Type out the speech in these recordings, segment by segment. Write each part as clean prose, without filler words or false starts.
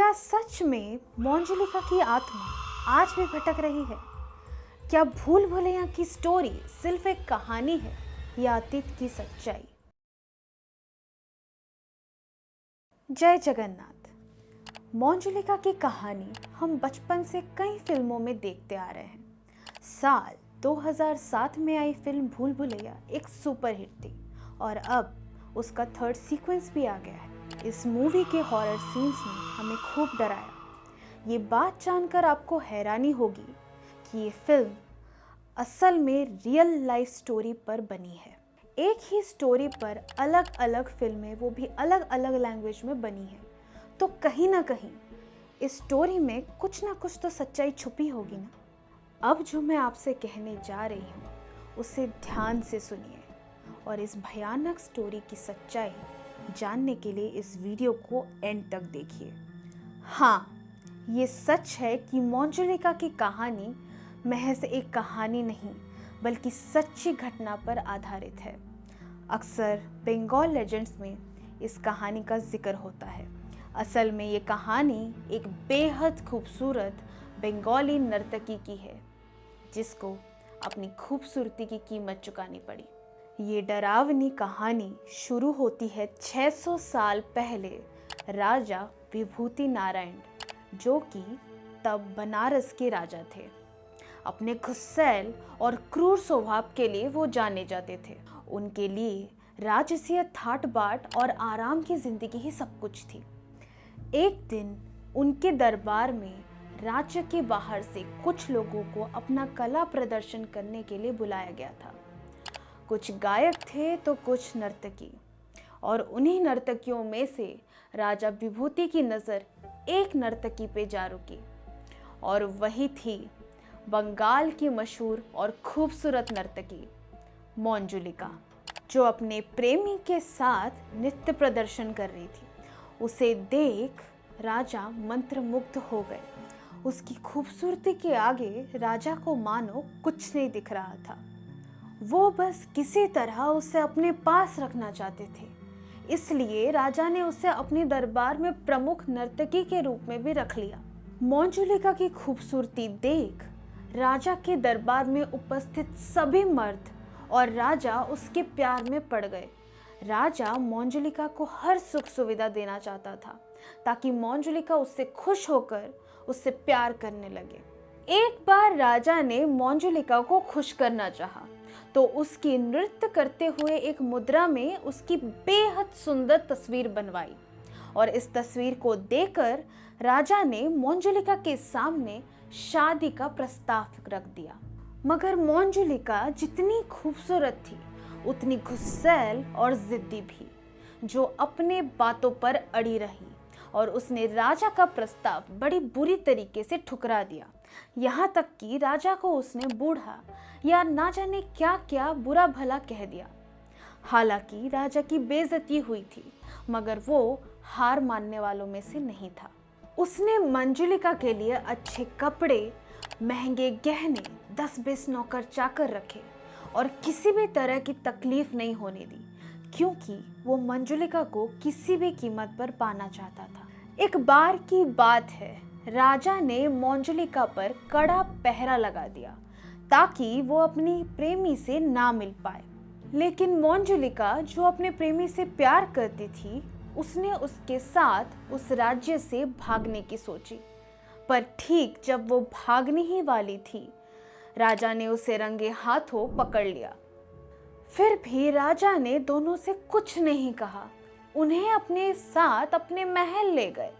क्या सच में मंजुलिका की आत्मा आज भी भटक रही है? क्या भूल भुलैया की स्टोरी सिर्फ एक कहानी है या अतीत की सच्चाई? जय जगन्नाथ। मंजुलिका की कहानी हम बचपन से कई फिल्मों में देखते आ रहे हैं। साल 2007 में आई फिल्म भूल भुलैया एक सुपरहिट थी और अब उसका थर्ड सीक्वेंस भी आ गया है। इस मूवी के हॉरर सीन्स ने हमें खूब डराया। ये बात जानकर आपको हैरानी होगी कि ये फिल्म असल में रियल लाइफ स्टोरी पर बनी है। एक ही स्टोरी पर अलग अलग फिल्में, वो भी अलग अलग लैंग्वेज में बनी है, तो कहीं ना कहीं इस स्टोरी में कुछ ना कुछ तो सच्चाई छुपी होगी ना। अब जो मैं आपसे कहने जा रही हूँ उसे ध्यान से सुनिए और इस भयानक स्टोरी की सच्चाई जानने के लिए इस वीडियो को एंड तक देखिए। हाँ, ये सच है कि मंजुलिका की कहानी महज एक कहानी नहीं बल्कि सच्ची घटना पर आधारित है। अक्सर बंगाल लेजेंड्स में इस कहानी का जिक्र होता है। असल में ये कहानी एक बेहद खूबसूरत बंगाली नर्तकी की है जिसको अपनी खूबसूरती की कीमत चुकानी पड़ी। ये डरावनी कहानी शुरू होती है 600 साल पहले राजा विभूति नारायण, जो कि तब बनारस के राजा थे। अपने गुस्सैल और क्रूर स्वभाव के लिए वो जाने जाते थे। उनके लिए राजसीय ठाट बाट और आराम की जिंदगी ही सब कुछ थी। एक दिन उनके दरबार में राज्य के बाहर से कुछ लोगों को अपना कला प्रदर्शन करने के लिए बुलाया गया था। कुछ गायक थे तो कुछ नर्तकी, और उन्हीं नर्तकियों में से राजा विभूति की नज़र एक नर्तकी पे जा रुकी और वही थी बंगाल की मशहूर और खूबसूरत नर्तकी मंजुलिका, जो अपने प्रेमी के साथ नृत्य प्रदर्शन कर रही थी। उसे देख राजा मंत्रमुग्ध हो गए। उसकी खूबसूरती के आगे राजा को मानो कुछ नहीं दिख रहा था। वो बस किसी तरह उसे अपने पास रखना चाहते थे, इसलिए राजा ने उसे अपने दरबार में प्रमुख नर्तकी के रूप में भी रख लिया। मंजुलिका की खूबसूरती देख राजा के दरबार में उपस्थित सभी मर्द और राजा उसके प्यार में पड़ गए। राजा मंजुलिका को हर सुख सुविधा देना चाहता था ताकि मंजुलिका उससे खुश होकर उससे प्यार करने लगे। एक बार राजा ने मंजुलिका को खुश करना चाहा तो उसकी नृत्य करते हुए एक मुद्रा में उसकी बेहद सुंदर तस्वीर बनवाई और इस तस्वीर को देखकर राजा ने मंजुलिका के सामने शादी का प्रस्ताव रख दिया। मगर मंजुलिका जितनी खूबसूरत थी उतनी गुस्सैल और जिद्दी भी, जो अपने बातों पर अड़ी रही और उसने राजा का प्रस्ताव बड़ी बुरी तरीके से ठुकरा दिया। यहाँ तक कि राजा को उसने बूढ़ा या ना जाने क्या क्या बुरा भला कह दिया। हालांकि राजा की बेइज्जती हुई थी, मगर वो हार मानने वालों में से नहीं था। उसने मंजुलिका के लिए अच्छे कपड़े, महंगे गहने, 10-20 नौकर चाकर रखे और किसी भी तरह की तकलीफ नहीं होने दी, क्योंकि वो मंजुलिका को किसी भी कीमत पर पाना चाहता था। एक बार की बात है, राजा ने मंजुलिका पर कड़ा पहरा लगा दिया ताकि वो अपनी प्रेमी से ना मिल पाए। लेकिन मंजुलिका, जो अपने प्रेमी से प्यार करती थी, उसने उसके साथ उस राज्य से भागने की सोची। पर ठीक जब वो भागने ही वाली थी, राजा ने उसे रंगे हाथों पकड़ लिया। फिर भी राजा ने दोनों से कुछ नहीं कहा, उन्हें अपने साथ अपने महल ले गए।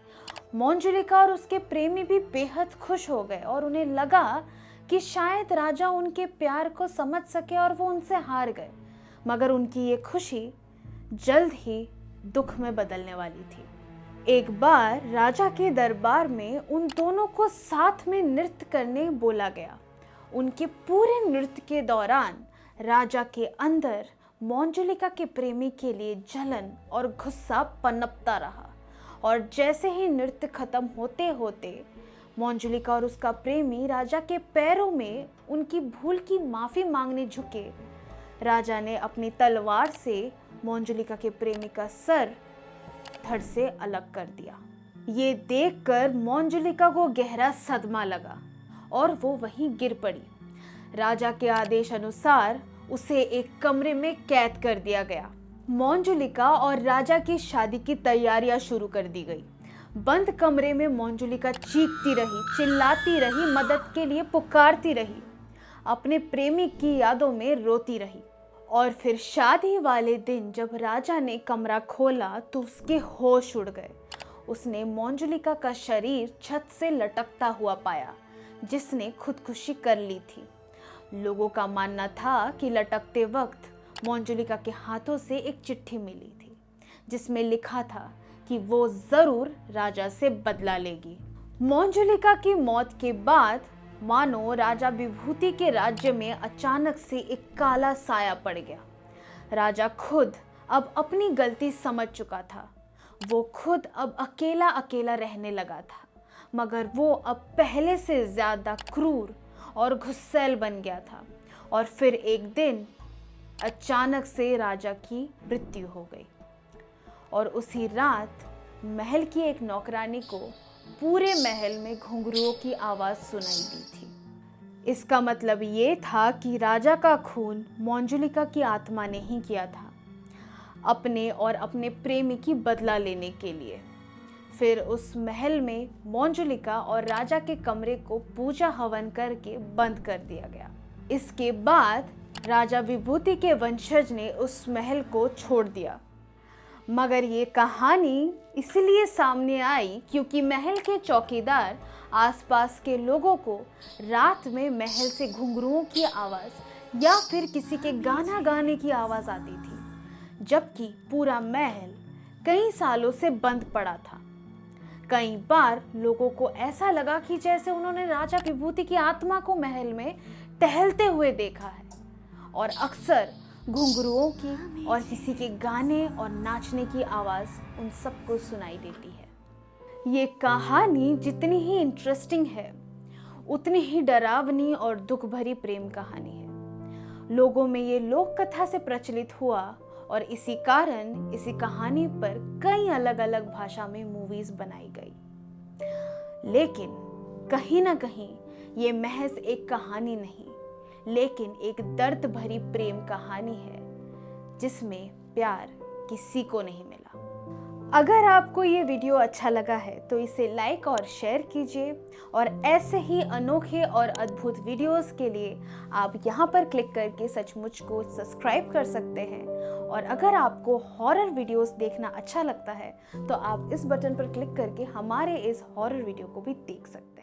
मंजुलिका और उसके प्रेमी भी बेहद खुश हो गए और उन्हें लगा कि शायद राजा उनके प्यार को समझ सके और वो उनसे हार गए। मगर उनकी ये खुशी जल्द ही दुख में बदलने वाली थी। एक बार राजा के दरबार में उन दोनों को साथ में नृत्य करने बोला गया। उनके पूरे नृत्य के दौरान राजा के अंदर मंजुलिका के प्रेमी के लिए जलन और गुस्सा पनपता रहा, और जैसे ही नृत्य खत्म होते होते मंजुलिका और उसका प्रेमी राजा के पैरों में उनकी भूल की माफ़ी मांगने झुके। राजा ने अपनी तलवार से मंजुलिका के प्रेमी का सर धड़ से अलग कर दिया। ये देखकर मंजुलिका को गहरा सदमा लगा और वो वहीं गिर पड़ी। राजा के आदेश अनुसार उसे एक कमरे में कैद कर दिया गया। मंजुलिका और राजा की शादी की तैयारियां शुरू कर दी गई। बंद कमरे में मंजुलिका चीखती रही, चिल्लाती रही, मदद के लिए पुकारती रही, अपने प्रेमी की यादों में रोती रही। और फिर शादी वाले दिन जब राजा ने कमरा खोला तो उसके होश उड़ गए। उसने मंजुलिका का शरीर छत से लटकता हुआ पाया, जिसने खुदकुशी कर ली थी। लोगों का मानना था कि लटकते वक्त मंजुलिका के हाथों से एक चिट्ठी मिली थी, जिसमें लिखा था कि वो जरूर राजा से बदला लेगी। मंजुलिका की मौत के बाद मानो राजा विभूति के राज्य में अचानक से एक काला साया पड़ गया। राजा खुद अब अपनी गलती समझ चुका था। वो खुद अब अकेला अकेला रहने लगा था, मगर वो अब पहले से ज्यादा क्रूर और गुस्सैल बन गया था। और फिर एक दिन अचानक से राजा की मृत्यु हो गई और उसी रात महल की एक नौकरानी को पूरे महल में घुंघरुओं की आवाज सुनाई दी थी। इसका मतलब ये था कि राजा का खून मंजुलिका की आत्मा ने ही किया था, अपने और अपने प्रेमी की बदला लेने के लिए। फिर उस महल में मंजुलिका और राजा के कमरे को पूजा हवन करके बंद कर दिया गया। इसके बाद राजा विभूति के वंशज ने उस महल को छोड़ दिया। मगर ये कहानी इसलिए सामने आई क्योंकि महल के चौकीदार आसपास के लोगों को रात में महल से घुंघरुओं की आवाज़ या फिर किसी के गाना गाने की आवाज़ आती थी, जबकि पूरा महल कई सालों से बंद पड़ा था। कई बार लोगों को ऐसा लगा कि जैसे उन्होंने राजा विभूति की आत्मा को महल में टहलते हुए देखा है, और अक्सर घुंघरुओं की और किसी के गाने और नाचने की आवाज़ उन सबको सुनाई देती है। ये कहानी जितनी ही इंटरेस्टिंग है, उतनी ही डरावनी और दुख भरी प्रेम कहानी है। लोगों में ये लोक कथा से प्रचलित हुआ और इसी कारण इसी कहानी पर कई अलग अलग भाषा में मूवीज बनाई गई। लेकिन कहीं ना कहीं ये महज एक कहानी नहीं, लेकिन एक दर्द भरी प्रेम कहानी है जिसमें प्यार किसी को नहीं मिला। अगर आपको ये वीडियो अच्छा लगा है तो इसे लाइक और शेयर कीजिए, और ऐसे ही अनोखे और अद्भुत वीडियोस के लिए आप यहाँ पर क्लिक करके सचमुच को सब्सक्राइब कर सकते हैं। और अगर आपको हॉरर वीडियोस देखना अच्छा लगता है तो आप इस बटन पर क्लिक करके हमारे इस हॉरर वीडियो को भी देख सकते हैं।